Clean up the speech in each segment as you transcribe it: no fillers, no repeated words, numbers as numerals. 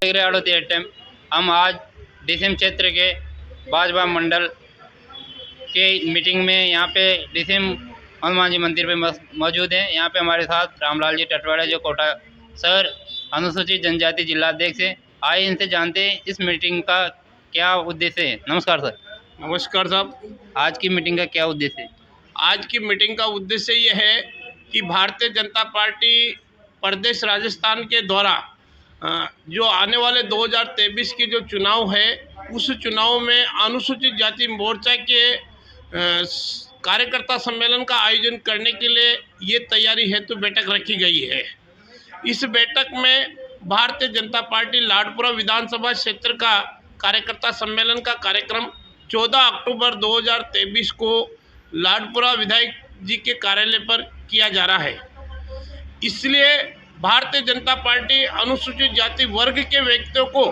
आड़ोती atom. हम आज DCM क्षेत्र के बाजवा मंडल के मीटिंग में यहाँ पे डीसीएम हनुमान जी मंदिर पे मौजूद हैं। यहाँ पे हमारे साथ रामलाल जी टटवाड़ा जो कोटा सर अनुसूचित जनजाति जिला अध्यक्ष है। आइए इनसे जानते हैं इस मीटिंग का क्या उद्देश्य है। नमस्कार सर। नमस्कार साहब। आज की मीटिंग का क्या उद्देश्य है? आज की मीटिंग का उद्देश्य ये है कि भारतीय जनता पार्टी प्रदेश राजस्थान के द्वारा जो आने वाले 2023 के जो चुनाव है उस चुनाव में अनुसूचित जाति मोर्चा के कार्यकर्ता सम्मेलन का आयोजन करने के लिए ये तैयारी हेतु बैठक रखी गई है। इस बैठक में भारतीय जनता पार्टी लाडपुरा विधानसभा क्षेत्र का कार्यकर्ता सम्मेलन का कार्यक्रम 14 अक्टूबर 2023 को लाडपुरा विधायक जी के कार्यालय पर किया जा रहा है। इसलिए भारतीय जनता पार्टी अनुसूचित जाति वर्ग के व्यक्तियों को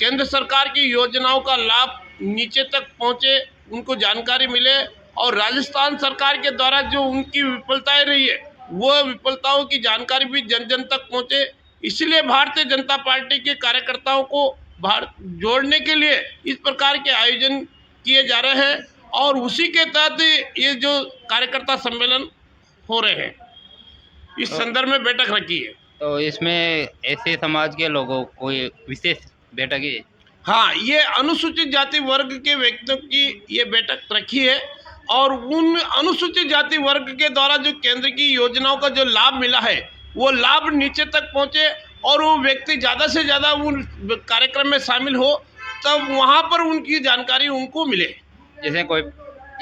केंद्र सरकार की योजनाओं का लाभ नीचे तक पहुंचे, उनको जानकारी मिले और राजस्थान सरकार के द्वारा जो उनकी विफलताएं रही है वो विफलताओं की जानकारी भी जन जन तक पहुंचे। इसलिए भारतीय जनता पार्टी के कार्यकर्ताओं को जोड़ने के लिए इस प्रकार के आयोजन किए जा रहे हैं और उसी के तहत ये जो कार्यकर्ता सम्मेलन हो रहे हैं, इस संदर्भ में बैठक रखी है। तो इसमें ऐसे समाज के लोगों को विशेष बैठक है? हाँ, ये अनुसूचित जाति वर्ग के व्यक्तियों की ये बैठक रखी है और उन अनुसूचित जाति वर्ग के द्वारा जो केंद्र की योजनाओं का जो लाभ मिला है वो लाभ नीचे तक पहुंचे और वो व्यक्ति ज़्यादा से ज़्यादा उन कार्यक्रम में शामिल हो, तब वहाँ पर उनकी जानकारी उनको मिले। जैसे कोई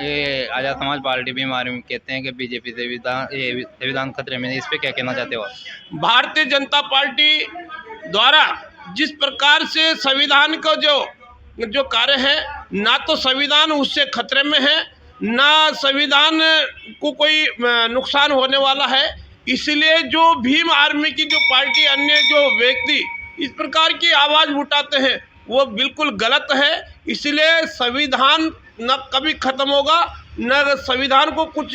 आज़ाद समाज पार्टी भी हमारे में कहते हैं कि बीजेपी संविधान खतरे में, इस पे क्या कहना चाहते हो? भारतीय जनता पार्टी द्वारा जिस प्रकार से संविधान का जो कार्य है, ना तो संविधान उससे खतरे में है, ना संविधान को कोई नुकसान होने वाला है। इसलिए जो भीम आर्मी की जो पार्टी, अन्य जो व्यक्ति इस प्रकार की आवाज़ उठाते हैं वो बिल्कुल गलत है। इसलिए संविधान न कभी खत्म होगा, न संविधान को कुछ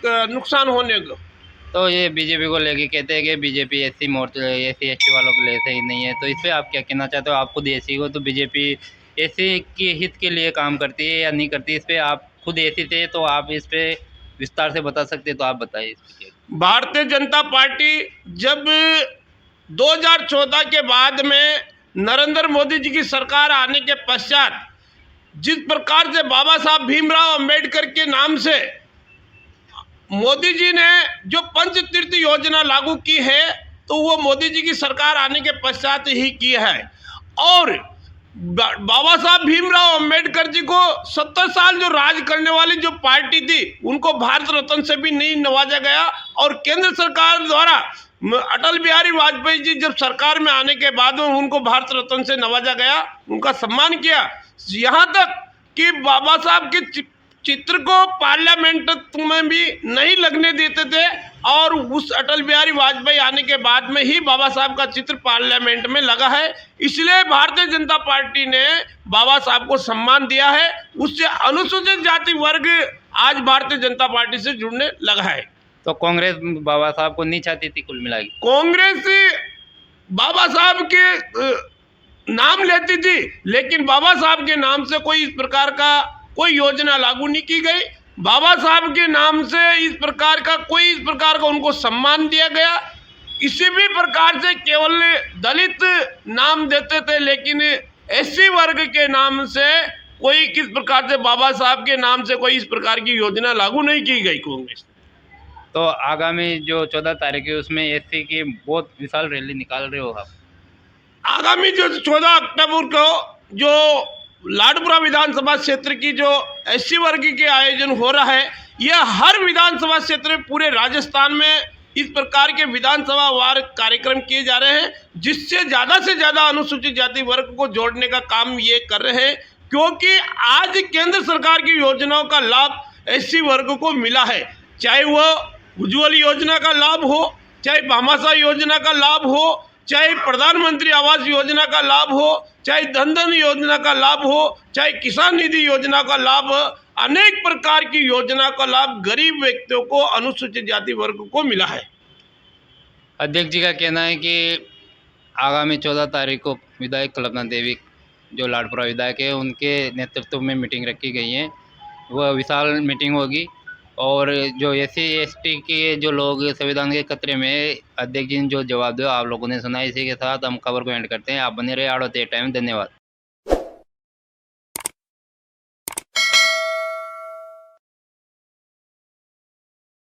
नुकसान होने को। तो ये बीजेपी को लेके कहते हैं कि बीजेपी एससी मोर्चा एससी वालों के लिए सही नहीं है, तो इस पर आप क्या कहना चाहते हो? आप खुद एससी हो तो बीजेपी एससी के हित के लिए काम करती है या नहीं करती? इस पर आप खुद एससी थे तो आप इस पे विस्तार से बता सकते हैं, तो आप बताइए। भारतीय जनता पार्टी जब 2014 के बाद में नरेंद्र मोदी जी की सरकार आने के पश्चात जिस प्रकार से बाबा साहब भीमराव अंबेडकर के नाम से मोदी जी ने जो पंचतीर्थ योजना लागू की है, तो वो मोदी जी की सरकार आने के पश्चात ही की है। और बाबा साहब भीमराव अंबेडकर जी को 70 साल जो राज करने वाली जो पार्टी थी उनको भारत रत्न से भी नहीं नवाजा गया और केंद्र सरकार द्वारा अटल बिहारी वाजपेयी जी जब सरकार में आने के बाद में उनको भारत रत्न से नवाजा गया, उनका सम्मान किया। यहाँ तक कि बाबा साहब के चित्र को पार्लियामेंट में भी नहीं लगने देते थे और उस अटल बिहारी वाजपेयी आने के बाद में ही बाबा साहब का चित्र पार्लियामेंट में लगा है। इसलिए भारतीय जनता पार्टी ने बाबा साहब को सम्मान दिया है। उससे अनुसूचित जाति वर्ग आज भारतीय जनता पार्टी से जुड़ने लगा है। तो कांग्रेस बाबा साहब को नहीं चाहती थी कुल मिला के? कांग्रेस बाबा साहब के नाम लेती थी, लेकिन बाबा साहब के नाम से कोई इस प्रकार का कोई योजना लागू नहीं की गई। बाबा साहब के नाम से इस प्रकार का उनको सम्मान दिया गया। किसी भी प्रकार से केवल दलित नाम देते थे, लेकिन एससी वर्ग के नाम से कोई किस प्रकार से बाबा साहब के नाम से कोई इस प्रकार की योजना लागू नहीं की गई कांग्रेस। तो आगामी जो 14 तारीख है उसमें एससी की बहुत विशाल रैली निकाल रहे हो आप? आगामी जो 14 अक्टूबर को जो लाडपुरा विधानसभा क्षेत्र की जो एससी वर्ग के आयोजन हो रहा है, यह हर विधानसभा क्षेत्र में पूरे राजस्थान में इस प्रकार के विधानसभा वार कार्यक्रम किए जा रहे हैं, जिससे ज़्यादा से ज़्यादा अनुसूचित जाति वर्ग को जोड़ने का काम ये कर रहे हैं। क्योंकि आज केंद्र सरकार की योजनाओं का लाभ एससी वर्ग को मिला है, चाहे वह उज्ज्वल योजना का लाभ हो, चाहे भामाशाह योजना का लाभ हो, चाहे प्रधानमंत्री आवास योजना का लाभ हो, चाहे धन धन योजना का लाभ हो, चाहे किसान निधि योजना का लाभ, अनेक प्रकार की योजना का लाभ गरीब व्यक्तियों को, अनुसूचित जाति वर्ग को मिला है। अध्यक्ष जी का कहना है कि आगामी 14 तारीख को विधायक कल्पना देवी जो लाडपुरा विधायक है उनके नेतृत्व में मीटिंग रखी गई है। वह विशाल मीटिंग होगी और जो SC ST के जो लोग संविधान के खतरे में, अध्यक्ष जी ने जो जवाब दिया आप लोगों ने सुना। इसी के साथ हम खबर को एंड करते हैं। आप बने रहे आड़ोते टाइम। धन्यवाद।